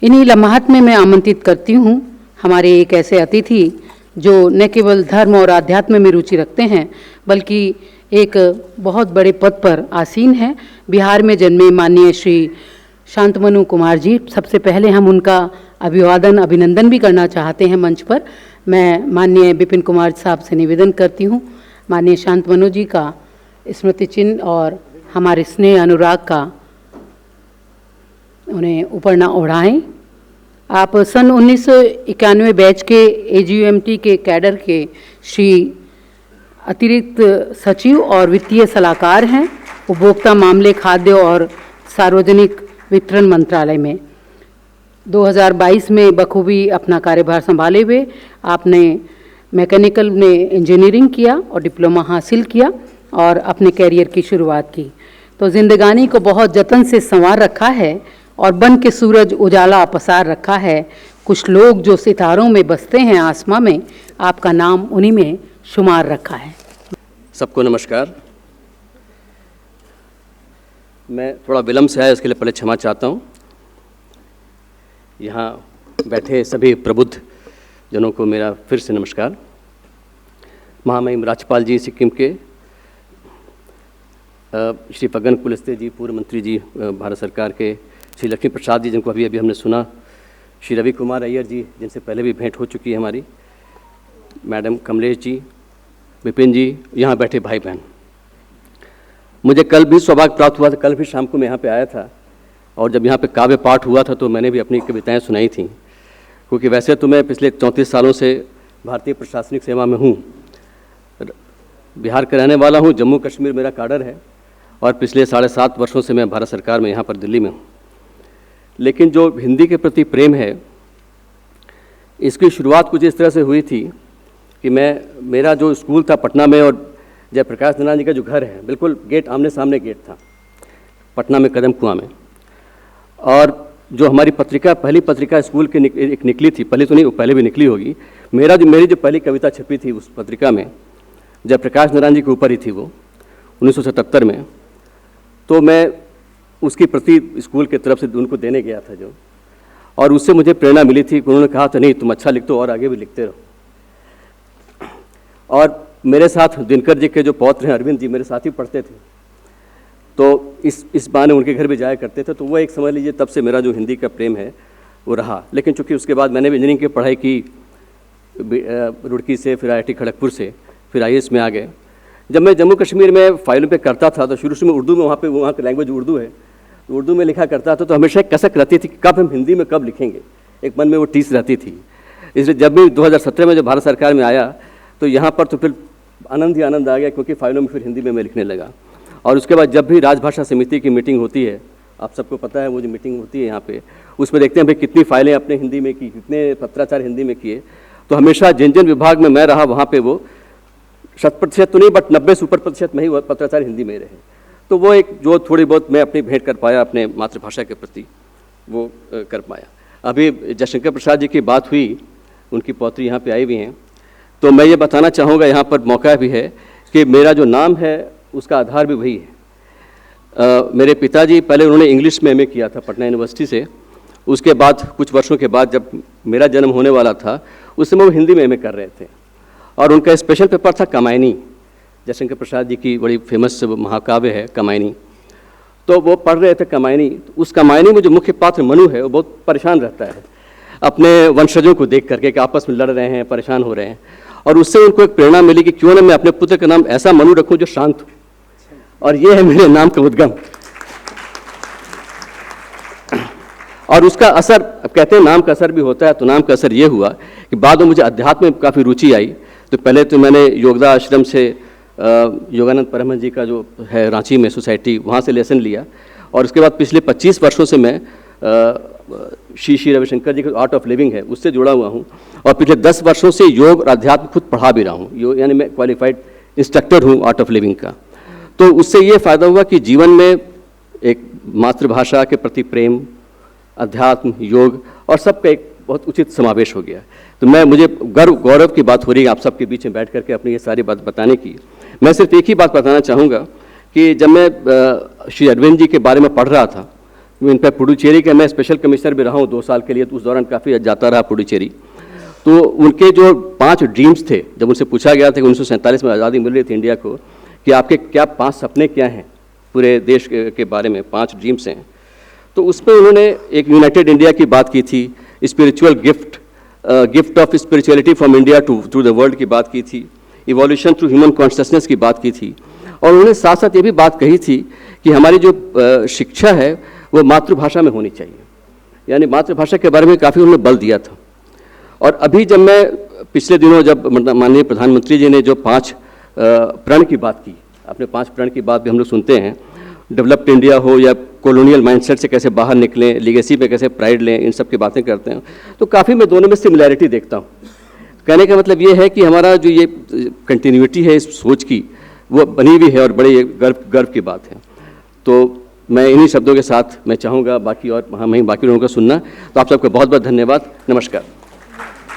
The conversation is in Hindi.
इन्हीं लम्हात में मैं आमंत्रित करती हूँ हमारे एक ऐसे अतिथि जो न केवल धर्म और आध्यात्म में रुचि रखते हैं बल्कि एक बहुत बड़े पद पर आसीन हैं। बिहार में जन्मे माननीय श्री शांतमनु कुमार जी, सबसे पहले हम उनका अभिनंदन भी करना चाहते हैं मंच पर। मैं माननीय विपिन कुमार साहब से निवेदन करती हूँ माननीय शांतमनु जी का स्मृति चिन्ह और हमारे स्नेह अनुराग का उन्हें ऊपर ना ओढ़ाएं। आप सन 1991 बैच के AGUMT के कैडर के श्री अतिरिक्त सचिव और वित्तीय सलाहकार हैं, उपभोक्ता मामले, खाद्य और सार्वजनिक वितरण मंत्रालय में। 2022 में बखूबी अपना कार्यभार संभाले हुए आपने मैकेनिकल में इंजीनियरिंग किया और डिप्लोमा हासिल किया और अपने कैरियर की शुरुआत की। तो जिंदगानी को बहुत जतन से संवार रखा है और बन के सूरज उजाला पसार रखा है। कुछ लोग जो सितारों में बसते हैं आसमां में, आपका नाम उन्हीं में शुमार रखा है। सबको नमस्कार। मैं थोड़ा विलम्ब से आया, इसके लिए पहले क्षमा चाहता हूँ। यहाँ बैठे सभी प्रबुद्ध जनों को मेरा फिर से नमस्कार। महामहिम राज्यपाल जी सिक्किम के, श्री फग्गन कुलस्ते जी पूर्व मंत्री जी भारत सरकार के, श्री लक्ष्मी प्रसाद जी जिनको अभी हमने सुना, श्री रवि कुमार अय्यर जी जिनसे पहले भी भेंट हो चुकी है हमारी, मैडम कमलेश जी, विपिन जी, यहाँ बैठे भाई बहन। मुझे कल भी सौभाग्य प्राप्त हुआ था, कल भी शाम को मैं यहाँ पे आया था और जब यहाँ पे काव्य पाठ हुआ था तो मैंने भी अपनी कविताएं सुनाई थी। क्योंकि वैसे तो मैं पिछले 34 सालों से भारतीय प्रशासनिक सेवा में हूँ, बिहार का रहने वाला हूँ, जम्मू कश्मीर मेरा काडर है और पिछले 7.5 वर्षों से मैं भारत सरकार में यहाँ पर दिल्ली में हूँ। लेकिन जो हिंदी के प्रति प्रेम है, इसकी शुरुआत कुछ इस तरह से हुई थी कि मेरा जो स्कूल था पटना में और जयप्रकाश नारायण जी का जो घर है, बिल्कुल गेट आमने सामने गेट था पटना में कदम कुआं में। और जो हमारी पत्रिका, पहली पत्रिका स्कूल की एक निकली थी, पहले तो नहीं, वो पहले भी निकली होगी, मेरी जो पहली कविता छपी थी उस पत्रिका में जयप्रकाश नारायण जी के ऊपर ही थी वो 1977 में। तो मैं उसकी प्रति स्कूल की तरफ से उनको देने गया था जो, और उससे मुझे प्रेरणा मिली थी। उन्होंने कहा था नहीं तुम अच्छा लिखते हो और आगे भी लिखते रहो। और मेरे साथ दिनकर जी के जो पौत्र हैं अरविंद जी, मेरे साथ ही पढ़ते थे, तो इस बहाने उनके घर भी जाया करते थे। तो वो एक समझ लीजिए तब से मेरा जो हिंदी का प्रेम है वो रहा। लेकिन चूँकि उसके बाद मैंने भी इंजीनियरिंग की पढ़ाई की रुड़की से, फिर IIT खड़गपुर से, फिर IAS में आ गए। जब मैं जम्मू कश्मीर में फाइलों पे करता था तो शुरू में उर्दू में, वहाँ की लैंग्वेज उर्दू है, तो उर्दू में लिखा करता था। तो हमेशा एक कसक रहती थी कि कब हम हिंदी में कब लिखेंगे, एक मन में वो टीस रहती थी। इसलिए जब भी 2017 में जब भारत सरकार में आया तो यहाँ पर तो फिर आनंद ही आनंद आ गया, क्योंकि फाइलों में फिर हिंदी में मैं लिखने लगा। और उसके बाद जब भी राजभाषा समिति की मीटिंग होती है, आप सबको पता है वो जो मीटिंग होती है यहाँ पे, उसमें देखते हैं भाई कितनी फाइलें अपने हिंदी में की, कितने पत्राचार हिंदी में किए। तो हमेशा जिन जिन विभाग में मैं रहा वहाँ पे वो 100% तो नहीं बट 90 से ऊपर प्रतिशत में ही पत्राचार हिंदी में रहे। तो वो एक जो थोड़ी बहुत मैं अपनी भेंट कर पाया अपने मातृभाषा के प्रति, वो कर पाया। अभी जयशंकर प्रसाद जी की बात हुई, उनकी पौत्री यहाँ पे आई हुई हैं, तो मैं ये बताना चाहूँगा, यहाँ पर मौका भी है कि मेरा जो नाम है उसका आधार भी वही है। मेरे पिताजी पहले उन्होंने इंग्लिश में MA किया था पटना यूनिवर्सिटी से। उसके बाद कुछ वर्षों के बाद जब मेरा जन्म होने वाला था उस समय वो हिंदी में MA कर रहे थे और उनका स्पेशल पेपर था कामायनी, जयशंकर प्रसाद जी की बड़ी फेमस महाकाव्य है कामायनी। तो वो पढ़ रहे थे कामायनी। उस कामायनी में जो मुख्य पात्र मनु है वो बहुत परेशान रहता है अपने वंशजों को देख करके कि आपस में लड़ रहे हैं, परेशान हो रहे हैं। और उससे उनको एक प्रेरणा मिली कि क्यों ना मैं अपने पुत्र का नाम ऐसा मनु रखूं जो शांत हो, और ये है मेरे नाम का उद्गम। और उसका असर, अब कहते हैं नाम का असर भी होता है, तो नाम का असर ये हुआ कि बाद में मुझे अध्यात्म में काफ़ी रुचि आई। तो पहले तो मैंने योगदा आश्रम से योगानंद परमहंस जी का जो है रांची में सोसाइटी, वहाँ से लेसन लिया। और उसके बाद पिछले 25 वर्षों से मैं श्री रविशंकर जी का आर्ट ऑफ लिविंग है उससे जुड़ा हुआ हूँ। और पिछले 10 वर्षों से योग और अध्यात्म खुद पढ़ा भी रहा हूँ, यानी मैं क्वालिफाइड इंस्ट्रक्टर हूँ आर्ट ऑफ लिविंग का। तो उससे ये फ़ायदा हुआ कि जीवन में एक मातृभाषा के प्रति प्रेम, अध्यात्म, योग और सबका एक बहुत उचित समावेश हो गया। तो मुझे गौरव की बात हो रही है आप सबके बीच में बैठ करके अपनी ये सारी बात बताने की। मैं सिर्फ एक ही बात बताना चाहूँगा कि जब मैं श्री अरविंद जी के बारे में पढ़ रहा था इनफैक्ट पुडुचेरी का मैं स्पेशल कमिश्नर भी रहा हूँ 2 साल के लिए, तो उस दौरान काफ़ी जाता रहा पुडुचेरी। तो उनके जो 5 ड्रीम्स थे, जब उनसे पूछा गया था कि 1947 में आज़ादी मिल रही थी इंडिया को, कि आपके क्या 5 सपने क्या हैं पूरे देश के बारे में, 5 ड्रीम्स हैं, तो उसमें उन्होंने एक यूनाइटेड इंडिया की बात की थी, spiritual gift of spirituality from India to the world की बात की थी, इवोल्यूशन थ्रू ह्यूमन कॉन्शियसनेस की बात की थी, और उन्होंने साथ साथ ये भी बात कही थी कि हमारी जो शिक्षा है वो मातृभाषा में होनी चाहिए, यानी मातृभाषा के बारे में काफ़ी उन्होंने बल दिया था। और अभी जब मैं पिछले दिनों जब माननीय प्रधानमंत्री जी ने जो 5 प्रण की बात की, आपने 5 प्रण की बात भी हम लोग सुनते हैं, डेवलप्ड इंडिया हो या कॉलोनियल माइंडसेट से कैसे बाहर निकलें, लीगेसी पे कैसे प्राइड लें, इन सब की बातें करते हैं, तो काफ़ी मैं दोनों में सिमिलैरिटी देखता हूँ। कहने का मतलब ये है कि हमारा जो ये कंटिन्यूटी है इस सोच की, वो बनी हुई है और बड़े गर्व की बात है। तो मैं इन्हीं शब्दों के साथ मैं चाहूँगा बाकी और हम बाकी लोगों का सुनना। तो आप सबका बहुत बहुत धन्यवाद। नमस्कार।